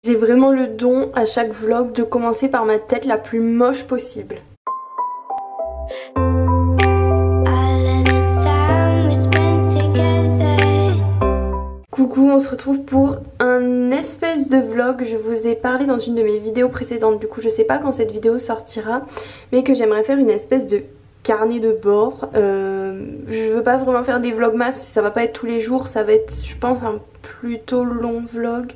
J'ai vraiment le don à chaque vlog de commencer par ma tête la plus moche possible. Coucou, on se retrouve pour un espèce de vlog. Je vous ai parlé dans une de mes vidéos précédentes, du coup je sais pas quand cette vidéo sortira, mais que j'aimerais faire une espèce de carnet de bord. Je veux pas vraiment faire des vlogmas, ça va pas être tous les jours, ça va être je pense un plutôt long vlog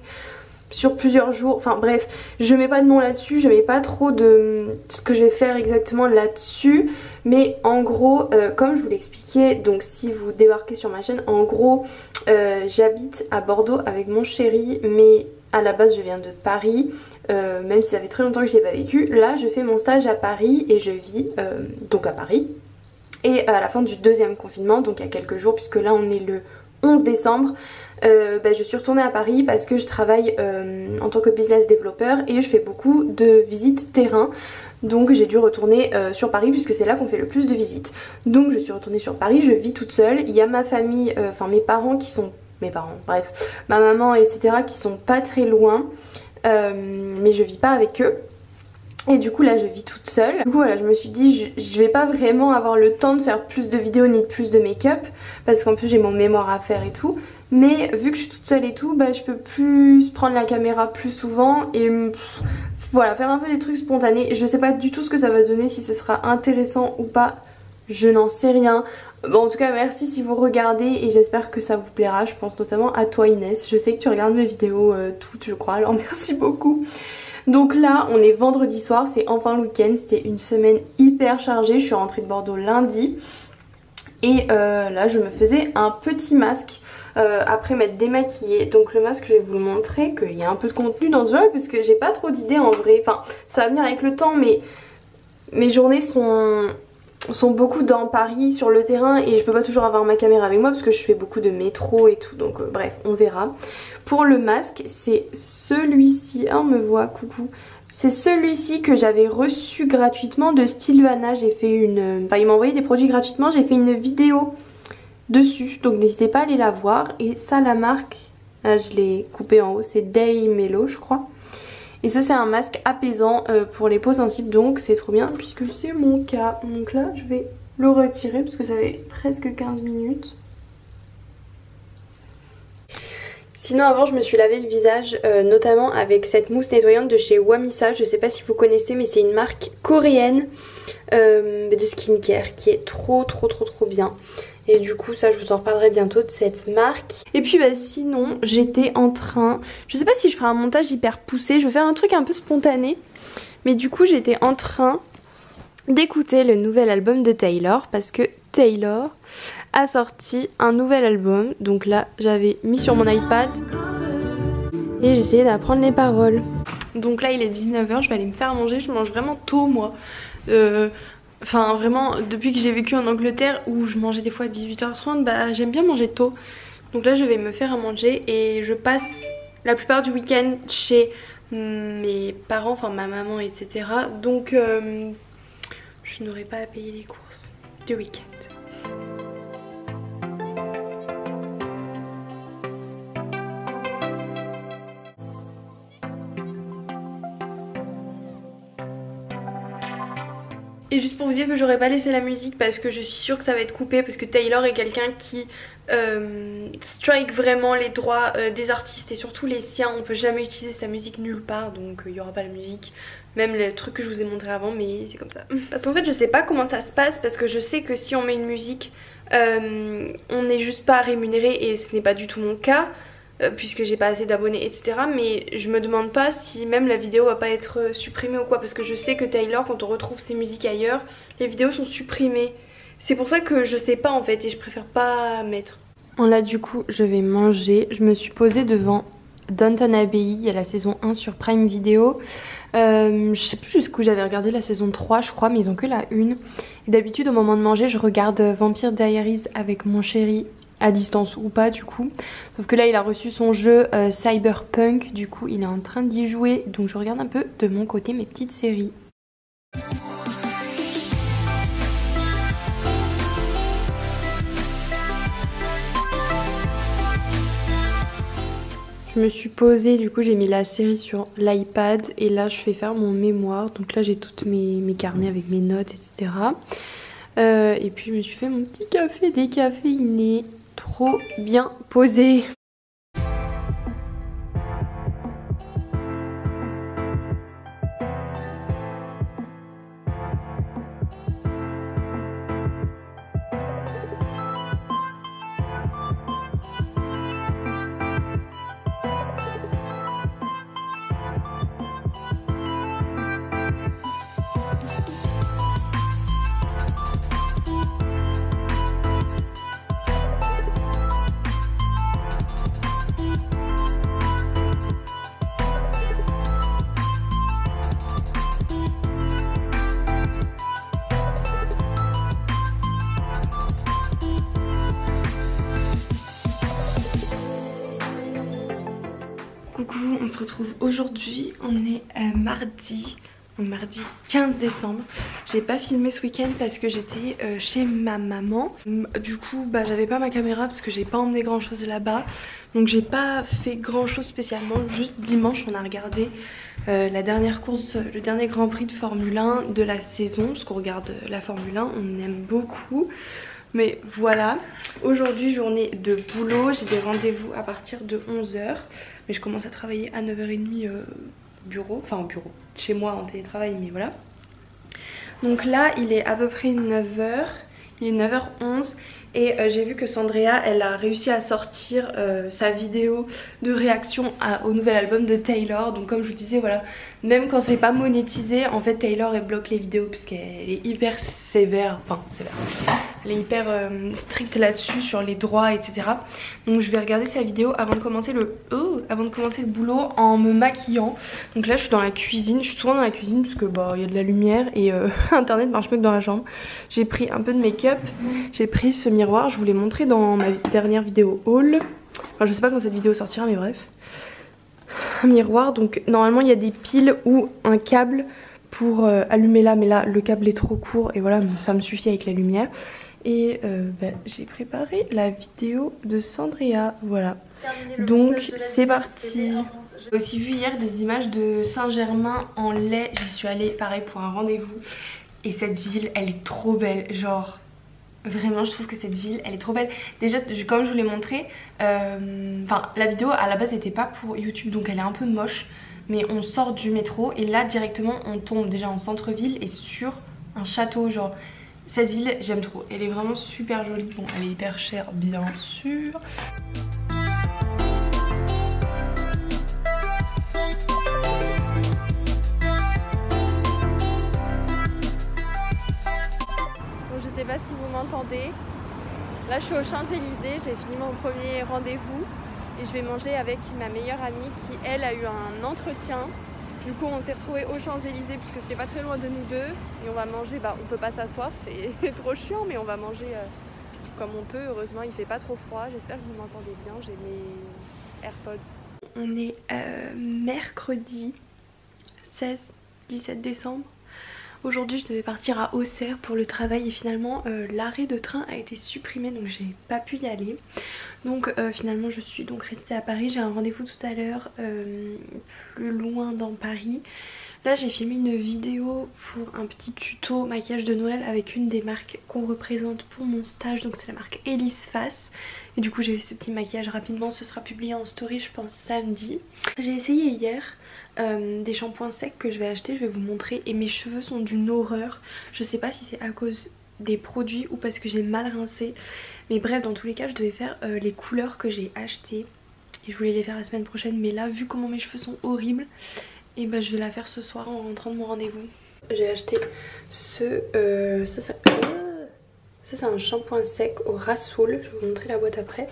sur plusieurs jours, enfin bref, je mets pas de nom là-dessus, je mets pas trop de ce que je vais faire exactement là-dessus, mais en gros, comme je vous l'expliquais, donc si vous débarquez sur ma chaîne, en gros, j'habite à Bordeaux avec mon chéri, mais à la base je viens de Paris, même si ça fait très longtemps que je n'y ai pas vécu. Là je fais mon stage à Paris et je vis donc à Paris, et à la fin du deuxième confinement, donc il y a quelques jours, puisque là on est le 11 décembre, je suis retournée à Paris parce que je travaille en tant que business développeur et je fais beaucoup de visites terrain. Donc j'ai dû retourner sur Paris puisque c'est là qu'on fait le plus de visites. Donc je suis retournée sur Paris, je vis toute seule. Il y a ma famille, enfin mes parents qui sont... Mes parents, bref, ma maman etc. qui sont pas très loin. Mais je vis pas avec eux. Et du coup là je vis toute seule. Du coup voilà, je me suis dit je vais pas vraiment avoir le temps de faire plus de vidéos ni de plus de make-up, parce qu'en plus j'ai mon mémoire à faire et tout. Mais vu que je suis toute seule et tout, je peux plus prendre la caméra plus souvent et voilà, faire un peu des trucs spontanés. Je sais pas du tout ce que ça va donner, si ce sera intéressant ou pas, je n'en sais rien. Bon, en tout cas merci si vous regardez et j'espère que ça vous plaira. Je pense notamment à toi Inès, je sais que tu regardes mes vidéos toutes je crois, alors merci beaucoup. Donc là on est vendredi soir, c'est enfin le week-end, c'était une semaine hyper chargée, je suis rentrée de Bordeaux lundi. Et là je me faisais un petit masque après m'être démaquillée. Donc le masque je vais vous le montrer, qu'il y a un peu de contenu dans ce vlog parce que j'ai pas trop d'idées en vrai. Enfin ça va venir avec le temps, mais mes journées sont beaucoup dans Paris sur le terrain et je peux pas toujours avoir ma caméra avec moi parce que je fais beaucoup de métro et tout, donc bref on verra. Pour le masque c'est celui-ci, on me voit, coucou. C'est celui-ci que j'avais reçu gratuitement de Styluana. J'ai fait une... Enfin il m'a envoyé des produits gratuitement, j'ai fait une vidéo dessus, donc n'hésitez pas à aller la voir. Et ça la marque, là je l'ai coupé en haut, c'est Day Mellow je crois. Et ça c'est un masque apaisant pour les peaux sensibles, donc c'est trop bien puisque c'est mon cas. Donc là je vais le retirer parce que ça fait presque 15 minutes. Sinon avant je me suis lavé le visage notamment avec cette mousse nettoyante de chez Wamisa. Je sais pas si vous connaissez mais c'est une marque coréenne de skincare qui est trop bien. Et du coup ça je vous en reparlerai bientôt de cette marque. Et puis sinon j'étais en train, je sais pas si je ferai un montage hyper poussé, je vais faire un truc un peu spontané. Mais du coup j'étais en train d'écouter le nouvel album de Taylor parce que Taylor a sorti un nouvel album. Donc là j'avais mis sur mon iPad et j'essayais d'apprendre les paroles. Donc là il est 19 h, je vais aller me faire manger. Je mange vraiment tôt moi. Enfin vraiment depuis que j'ai vécu en Angleterre où je mangeais des fois à 18h30, j'aime bien manger tôt. Donc là je vais me faire à manger et je passe la plupart du week-end chez mes parents, enfin ma maman etc. Donc je n'aurai pas à payer les courses du week-end. Et juste pour vous dire que j'aurais pas laissé la musique parce que je suis sûre que ça va être coupé, parce que Taylor est quelqu'un qui strike vraiment les droits des artistes et surtout les siens. On peut jamais utiliser sa musique nulle part, donc il y aura pas la musique. Même les trucs que je vous ai montré avant, mais c'est comme ça. Parce qu'en fait je sais pas comment ça se passe, parce que je sais que si on met une musique on n'est juste pas rémunéré et ce n'est pas du tout mon cas. Puisque j'ai pas assez d'abonnés etc, mais je me demande pas si même la vidéo va pas être supprimée ou quoi, parce que je sais que Taylor, quand on retrouve ses musiques ailleurs, les vidéos sont supprimées. C'est pour ça que je sais pas en fait et je préfère pas mettre. Là du coup je vais manger, je me suis posée devant Downton Abbey, il y a la saison 1 sur Prime Video. Je sais plus jusqu'où j'avais regardé la saison 3 je crois, mais ils ont que la 1. Et d'habitude au moment de manger je regarde Vampire Diaries avec mon chéri, à distance ou pas du coup. Sauf que là il a reçu son jeu Cyberpunk, du coup il est en train d'y jouer. Donc je regarde un peu de mon côté mes petites séries. Je me suis posée, du coup j'ai mis la série sur l'iPad et là je fais faire mon mémoire. Donc là j'ai toutes mes carnets avec mes notes, etc. Et puis je me suis fait mon petit café décaféiné, trop bien posé. Coucou, on se retrouve aujourd'hui, on est mardi 15 décembre. J'ai pas filmé ce week-end parce que j'étais chez ma maman. Du coup j'avais pas ma caméra parce que j'ai pas emmené grand chose là-bas. Donc j'ai pas fait grand chose spécialement. Juste dimanche on a regardé la dernière course, le dernier Grand Prix de Formule 1 de la saison. Parce qu'on regarde la Formule 1, on aime beaucoup. Mais voilà, aujourd'hui journée de boulot, j'ai des rendez-vous à partir de 11 h. Mais je commence à travailler à 9h30 bureau, enfin au bureau, chez moi en télétravail, mais voilà. Donc là il est à peu près 9 h, il est 9h11 et j'ai vu que Sandrea elle a réussi à sortir sa vidéo de réaction au nouvel album de Taylor. Donc comme je vous disais voilà, même quand c'est pas monétisé en fait Taylor elle bloque les vidéos parce qu'elle est hyper sévère, elle est hyper stricte là-dessus sur les droits etc. Donc je vais regarder sa vidéo avant de commencer le boulot en me maquillant. Donc là je suis dans la cuisine, je suis souvent dans la cuisine parce que il y a de la lumière et internet marche mieux que dans la chambre. J'ai pris un peu de make-up, j'ai pris ce miroir, je vous l'ai montré dans ma dernière vidéo haul. Enfin je sais pas quand cette vidéo sortira mais bref. Un miroir, donc normalement il y a des piles ou un câble pour allumer là, mais là le câble est trop court et voilà ça me suffit avec la lumière. Et j'ai préparé la vidéo de Sandrea, voilà. Donc c'est parti. J'ai aussi vu hier des images de Saint-Germain-en-Laye, j'y suis allée pareil pour un rendez-vous. Et cette ville elle est trop belle, genre vraiment je trouve que cette ville elle est trop belle. Déjà comme je vous l'ai montré, la vidéo à la base n'était pas pour YouTube donc elle est un peu moche. Mais on sort du métro et là directement on tombe déjà en centre-ville et sur un château. Genre cette ville j'aime trop, elle est vraiment super jolie. Bon elle est hyper chère bien sûr. Je sais pas si vous m'entendez. Là je suis aux Champs-Élysées, j'ai fini mon premier rendez-vous et je vais manger avec ma meilleure amie qui elle a eu un entretien. Du coup on s'est retrouvés aux Champs-Élysées puisque c'était pas très loin de nous deux et on va manger, on peut pas s'asseoir, c'est trop chiant mais on va manger comme on peut. Heureusement il fait pas trop froid, j'espère que vous m'entendez bien, j'ai mes AirPods. On est mercredi 17 décembre. Aujourd'hui je devais partir à Auxerre pour le travail et finalement l'arrêt de train a été supprimé donc j'ai pas pu y aller. Donc finalement je suis donc restée à Paris, j'ai un rendez-vous tout à l'heure plus loin dans Paris. Là j'ai filmé une vidéo pour un petit tuto maquillage de Noël avec une des marques qu'on représente pour mon stage, donc c'est la marque Elise Face. Et du coup j'ai fait ce petit maquillage rapidement, ce sera publié en story je pense samedi. J'ai essayé hier des shampoings secs que je vais acheter, je vais vous montrer et mes cheveux sont d'une horreur. Je sais pas si c'est à cause des produits ou parce que j'ai mal rincé, mais bref dans tous les cas je devais faire les couleurs que j'ai achetées et je voulais les faire la semaine prochaine, mais là vu comment mes cheveux sont horribles et je vais la faire ce soir en rentrant de mon rendez-vous. J'ai acheté ça c'est un shampoing sec au Rassoul, je vais vous montrer la boîte après,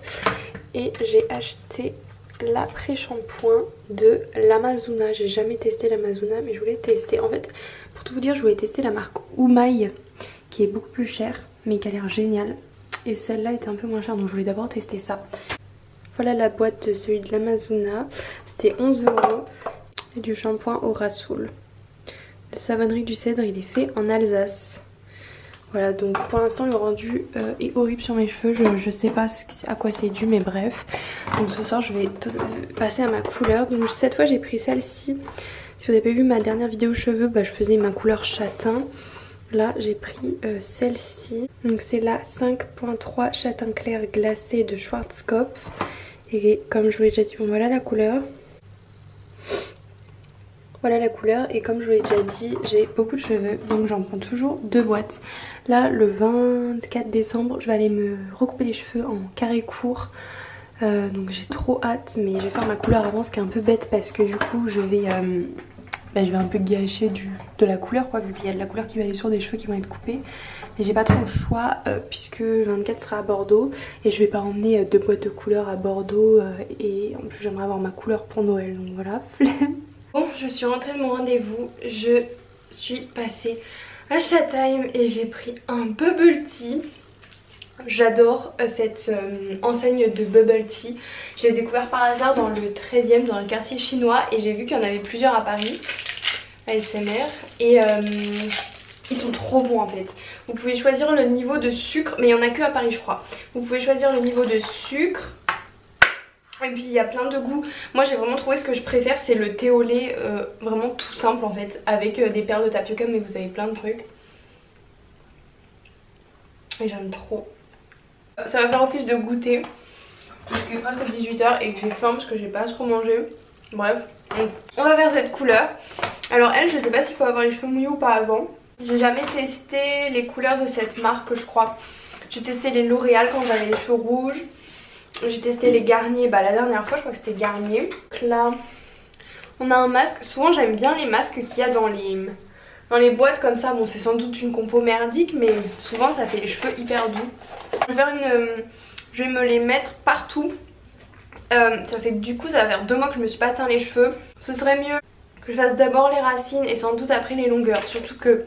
et j'ai acheté l'après-shampoing de l'Amazuna. J'ai jamais testé l'Amazuna mais je voulais tester. En fait pour tout vous dire je voulais tester la marque Oumaï qui est beaucoup plus chère mais qui a l'air géniale. Et celle-là était un peu moins chère donc je voulais d'abord tester ça. Voilà la boîte de celui de l'Amazuna. C'était 11 € et du shampoing au Rassoul. Le savonnerie du cèdre il est fait en Alsace. Voilà, donc pour l'instant le rendu est horrible sur mes cheveux, je sais pas à quoi c'est dû, mais bref. Donc ce soir je vais passer à ma couleur. Donc cette fois j'ai pris celle-ci. Si vous avez pas vu ma dernière vidéo cheveux, bah, je faisais ma couleur châtain. Là j'ai pris celle-ci. Donc c'est la 5.3 châtain clair glacé de Schwarzkopf. Et comme je vous l'ai déjà dit, bon voilà la couleur. Voilà la couleur, et comme je vous l'ai déjà dit, j'ai beaucoup de cheveux, donc j'en prends toujours 2 boîtes. Là, le 24 décembre, je vais aller me recouper les cheveux en carré court. Donc j'ai trop hâte, mais je vais faire ma couleur avant, ce qui est un peu bête parce que du coup je vais un peu gâcher de la couleur, quoi, vu qu'il y a de la couleur qui va aller sur des cheveux qui vont être coupés. Mais j'ai pas trop le choix puisque le 24 sera à Bordeaux et je vais pas emmener 2 boîtes de couleurs à Bordeaux et en plus j'aimerais avoir ma couleur pour Noël, donc voilà, flemme. Bon, je suis rentrée de mon rendez-vous, je suis passée à Showtime et j'ai pris un bubble tea. J'adore cette enseigne de bubble tea. Je l'ai découvert par hasard dans le 13e, dans le quartier chinois, et j'ai vu qu'il y en avait plusieurs à Paris, ASMR, et ils sont trop bons en fait. Vous pouvez choisir le niveau de sucre, mais il n'y en a que à Paris je crois. Vous pouvez choisir le niveau de sucre. Et puis il y a plein de goûts. Moi j'ai vraiment trouvé ce que je préfère, c'est le thé au lait, vraiment tout simple en fait, avec des perles de tapioca, mais vous avez plein de trucs. Et j'aime trop. Ça va faire office de goûter, parce qu'il est presque 18h et que j'ai faim parce que j'ai pas trop mangé. Bref, on va faire cette couleur. Alors elle, je sais pas s'il faut avoir les cheveux mouillés ou pas avant. J'ai jamais testé les couleurs de cette marque je crois. J'ai testé les L'Oréal quand j'avais les cheveux rouges. J'ai testé les Garnier, bah la dernière fois je crois que c'était Garnier. Donc là on a un masque, souvent j'aime bien les masques qu'il y a dans les boîtes comme ça. Bon c'est sans doute une compo merdique mais souvent ça fait les cheveux hyper doux. Je vais me les mettre partout. Du coup ça va faire 2 mois que je me suis pas teint les cheveux. Ce serait mieux que je fasse d'abord les racines et sans doute après les longueurs. Surtout que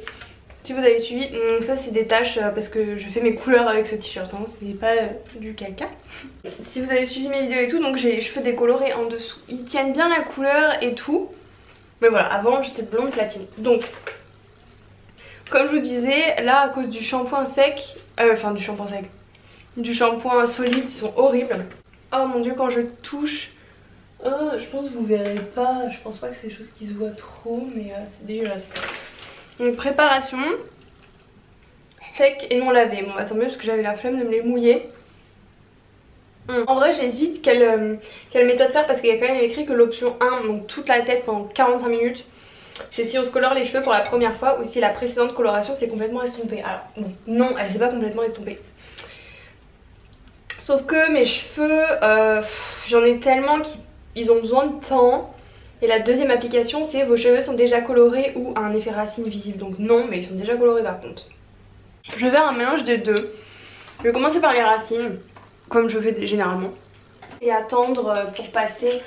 si vous avez suivi, ça c'est des taches parce que je fais mes couleurs avec ce t-shirt, hein, c'est pas du caca. Si vous avez suivi mes vidéos et tout, donc j'ai les cheveux décolorés en dessous. Ils tiennent bien la couleur et tout. Mais voilà, avant j'étais blonde platine. Donc, comme je vous disais, là à cause du shampoing sec, du shampoing solide, ils sont horribles. Oh mon dieu, quand je touche, je pense que vous verrez pas, je pense pas que c'est des choses qui se voient trop, mais c'est dégueulasse. Donc préparation, sec et non lavé. Bon bah tant mieux parce que j'avais la flemme de me les mouiller. En vrai j'hésite quelle méthode faire parce qu'il y a quand même écrit que l'option 1, donc toute la tête pendant 45 minutes, c'est si on se colore les cheveux pour la première fois ou si la précédente coloration s'est complètement estompée. Alors non, elle s'est pas complètement estompée. Sauf que mes cheveux, j'en ai tellement qu'ils ont besoin de temps. Et la deuxième application c'est vos cheveux sont déjà colorés ou un effet racine visible. Donc non, mais ils sont déjà colorés par contre. Je vais faire un mélange des deux. Je vais commencer par les racines, comme je fais généralement. Et attendre pour passer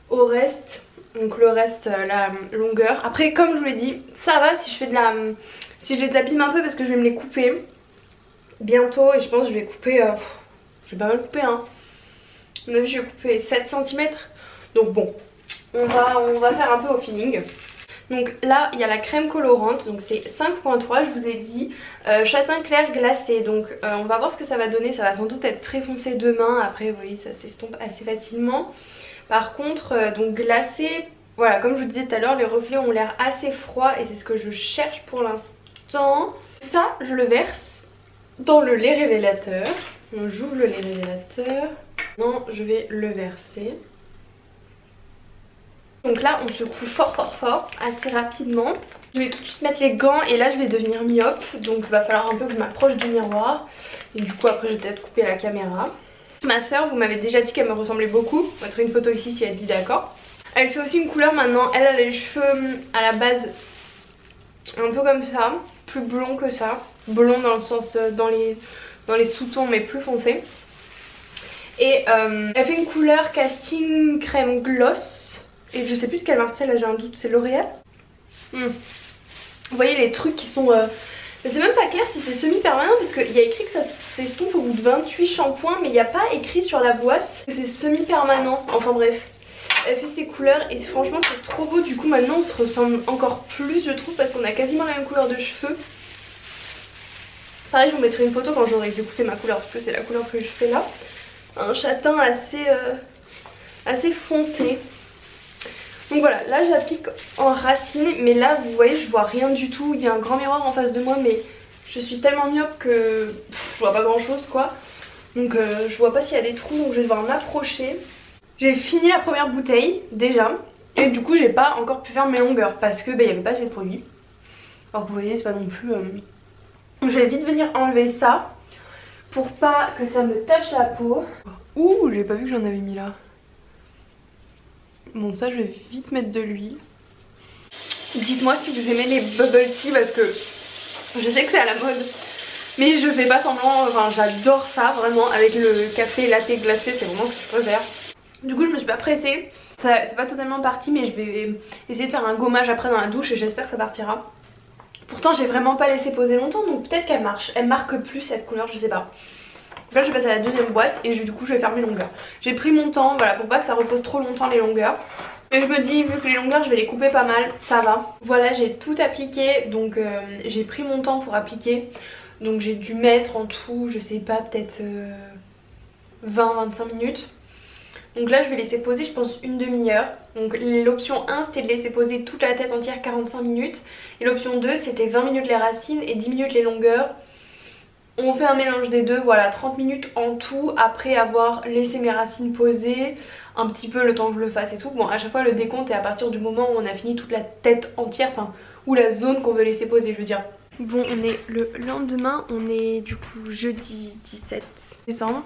au reste. Donc le reste, la longueur. Après comme je vous l'ai dit, ça va si je fais si je les abîme un peu parce que je vais me les couper bientôt. Et je pense que je vais couper, je vais pas mal couper hein. On a vu, je vais couper 7 cm. Donc bon. On va faire un peu au feeling. Donc là il y a la crème colorante, donc c'est 5.3 je vous ai dit, châtain clair glacé. Donc on va voir ce que ça va donner, ça va sans doute être très foncé demain. Après vous voyez ça s'estompe assez facilement. Par contre donc glacé, voilà comme je vous disais tout à l'heure, les reflets ont l'air assez froids et c'est ce que je cherche pour l'instant. Ça je le verse dans le lait révélateur. Donc j'ouvre le lait révélateur. Non, je vais le verser. Donc là on secoue fort assez rapidement. Je vais tout de suite mettre les gants et là je vais devenir myope. Donc il va falloir un peu que je m'approche du miroir. Et du coup après je vais peut-être couper la caméra. Ma soeur, vous m'avez déjà dit qu'elle me ressemblait beaucoup. Je mettrai une photo ici si elle dit d'accord. Elle fait aussi une couleur maintenant. Elle a les cheveux à la base un peu comme ça. Plus blond que ça. Blond dans le sens dans les sous-tons mais plus foncé. Et elle fait une couleur casting crème gloss. Et je sais plus de quelle marque c'est, là j'ai un doute, c'est L'Oréal. Vous voyez les trucs qui sont... C'est même pas clair si c'est semi-permanent parce qu'il y a écrit que ça s'estompe au bout de 28 shampoings, mais il n'y a pas écrit sur la boîte que c'est semi-permanent. Enfin bref, elle fait ses couleurs et franchement c'est trop beau. Du coup maintenant on se ressemble encore plus je trouve parce qu'on a quasiment la même couleur de cheveux. Pareil, je vous mettrai une photo quand j'aurai découpé ma couleur parce que c'est la couleur que je fais là. Un châtain assez foncé. Donc voilà, là j'applique en racine, mais là vous voyez je vois rien du tout. Il y a un grand miroir en face de moi mais je suis tellement myope que je vois pas grand chose quoi. Donc je vois pas s'il y a des trous, donc je vais devoir m'approcher. J'ai fini la première bouteille déjà et du coup j'ai pas encore pu faire mes longueurs parce que il y avait pas assez de produit. Alors que vous voyez c'est pas non plus... Je vais vite venir enlever ça pour pas que ça me tache la peau. Ouh, j'ai pas vu que j'en avais mis là. Bon ça je vais vite mettre de l'huile. Dites-moi si vous aimez les bubble tea parce que je sais que c'est à la mode. Mais je fais pas semblant, enfin j'adore ça vraiment avec le café latte glacé, c'est vraiment ce que je préfère. Du coup je me suis pas pressée, c'est pas totalement parti mais je vais essayer de faire un gommage après dans la douche et j'espère que ça partira. Pourtant j'ai vraiment pas laissé poser longtemps donc peut-être qu'elle marche, elle marque plus cette couleur, je sais pas. Là je vais passer à la deuxième boîte et du coup je vais faire mes longueurs. J'ai pris mon temps, voilà, pour pas que ça repose trop longtemps les longueurs. Et je me dis vu que les longueurs je vais les couper pas mal, ça va. Voilà, j'ai tout appliqué donc j'ai pris mon temps pour appliquer. Donc j'ai dû mettre en tout, je sais pas, peut-être 20-25 minutes. Donc là je vais laisser poser je pense une demi-heure. Donc l'option 1 c'était de laisser poser toute la tête entière 45 minutes. Et l'option 2 c'était 20 minutes les racines et 10 minutes les longueurs. On fait un mélange des deux, voilà 30 minutes en tout après avoir laissé mes racines poser. Un petit peu le temps que je le fasse et tout. Bon à chaque fois le décompte est à partir du moment où on a fini toute la tête entière, enfin ou la zone qu'on veut laisser poser je veux dire. Bon on est le lendemain, on est du coup jeudi 17 décembre.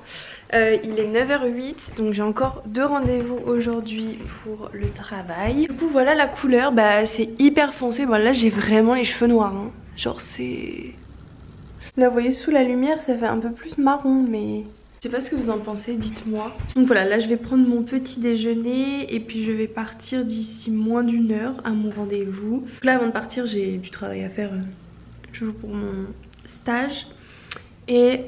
Il est 9h08 donc j'ai encore 2 rendez-vous aujourd'hui pour le travail. Du coup voilà la couleur, bah c'est hyper foncé. Bon là j'ai vraiment les cheveux noirs hein. Genre c'est... Là vous voyez sous la lumière ça fait un peu plus marron mais... Je sais pas ce que vous en pensez, dites-moi. Donc voilà, là je vais prendre mon petit déjeuner et puis je vais partir d'ici moins d'une heure à mon rendez-vous. Là avant de partir j'ai du travail à faire toujours pour mon stage. Et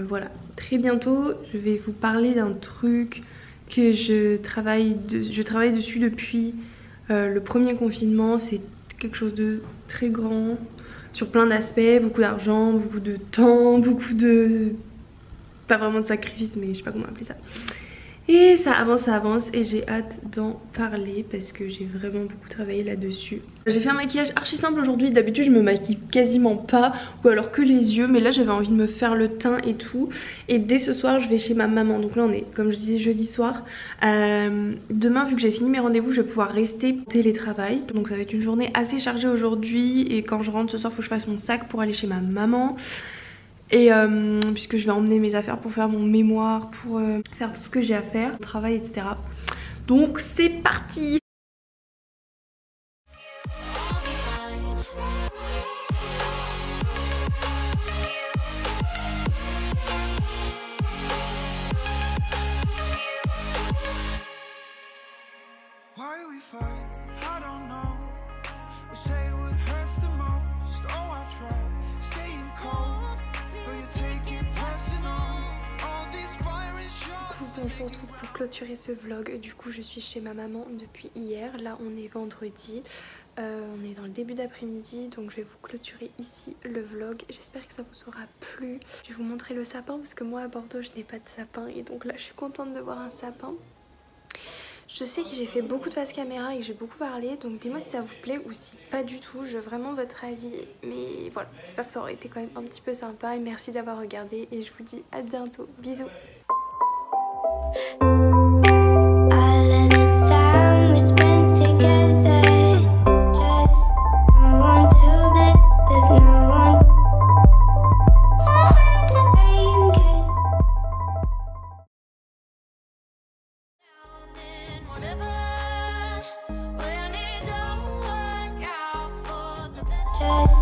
voilà, très bientôt je vais vous parler d'un truc que je travaille dessus depuis le premier confinement. C'est quelque chose de très grand sur plein d'aspects, beaucoup d'argent, beaucoup de temps, beaucoup de... pas vraiment de sacrifice mais je sais pas comment appeler ça. Et ça avance et j'ai hâte d'en parler parce que j'ai vraiment beaucoup travaillé là-dessus. J'ai fait un maquillage archi simple aujourd'hui, d'habitude je me maquille quasiment pas ou alors que les yeux, mais là j'avais envie de me faire le teint et tout. Et dès ce soir je vais chez ma maman, donc là on est comme je disais jeudi soir. Demain vu que j'ai fini mes rendez-vous je vais pouvoir rester télétravail, donc ça va être une journée assez chargée aujourd'hui et quand je rentre ce soir il faut que je fasse mon sac pour aller chez ma maman. Et puisque je vais emmener mes affaires pour faire mon mémoire, pour faire tout ce que j'ai à faire, travail etc. Donc c'est parti! On se retrouve pour clôturer ce vlog. Du coup je suis chez ma maman depuis hier. Là on est vendredi, on est dans le début d'après-midi, donc je vais vous clôturer ici le vlog. J'espère que ça vous aura plu. Je vais vous montrer le sapin parce que moi à Bordeaux je n'ai pas de sapin et donc là je suis contente de voir un sapin. Je sais que j'ai fait beaucoup de face caméra et que j'ai beaucoup parlé, donc dis-moi si ça vous plaît ou si pas du tout, je veux vraiment votre avis. Mais voilà, j'espère que ça aurait été quand même un petit peu sympa et merci d'avoir regardé et je vous dis à bientôt. Bisous. Just